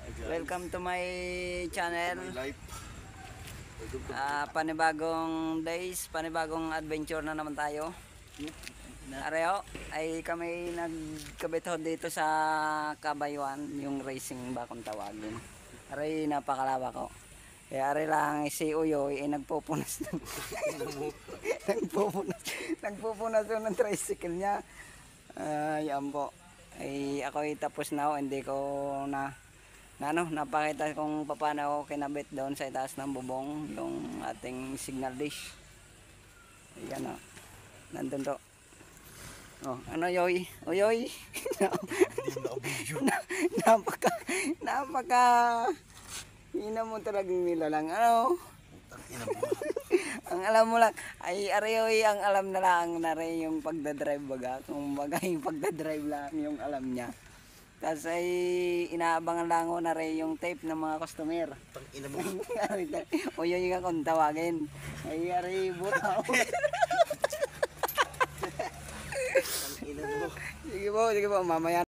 Welcome to my channel. My life. Panibagong days, panibagong adventure na naman tayo. Areo, ay kami nagkabit dito sa Kabayuan, yung racing ba kung tawagin. Aray, napakalawak ko. Kaya aray lang si Uyoy ay nagpupunas nagpupunas ng tricycle niya. Yan po. Ay ako ay tapos na, hindi ko napakita kung paano ako kinabit doon sa itaas ng bubong yung ating signal dish. Ayan o, nandun to. Oh, ano yoy? O yoy? napaka hina mo talagang nilalang. Ano? Ang alam mo lang ay areoy, ang alam na lang na rin yung pagdadrive baga. Kung baga yung pagdadrive lang yung alam niya. Tapos ay inaabangan lang ko na rin yung tape ng mga customer. Tangina mo. O yun yung akong tawagin. Ay ari butaw. Tangina mo. Sige po, mamaya.